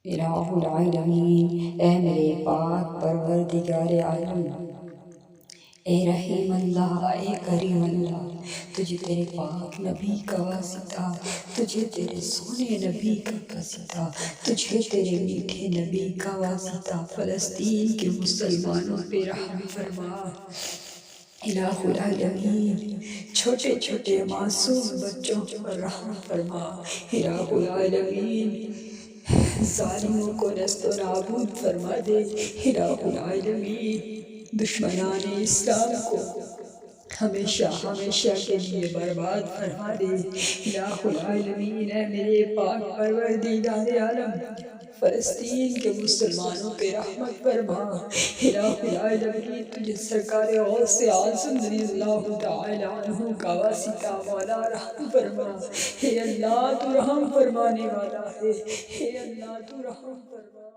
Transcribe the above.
الہ العالمین، اے میرے پاک پروردگار عالم، اے رحیم اللہ، اے کریم اللہ، تجھے تیرے پاک نبی کا واسطہ، تجھے تیرے سونے نبی کا واسطہ، تجھے تیرے میٹھے نبی کا واسطہ فلسطین کے مسلمانوں پہ رحم فرما۔ الہ العالمین، چھوٹے چھوٹے معصوم بچوں پر رحم فرما۔ الہ العالمین، ظالموں کو نست و نابود فرما دے۔ الہ العالمین، دشمنان اسلام کو ہمیشہ ہمیشہ کے لیے برباد فرما دے۔ الہ العالمین، اے میرے پاک پروردگار عالم، فلسطین کے مسلمانوں پہ رحمت فرما۔ الہ العالمین، تجھے سرکار غوث اعظم رضی اللہ تعالی عنہ کا واسطہ مولا رحم فرما۔ اے اللہ تو رحم فرمانے والا ہے، اے اللہ تو رحم فرما۔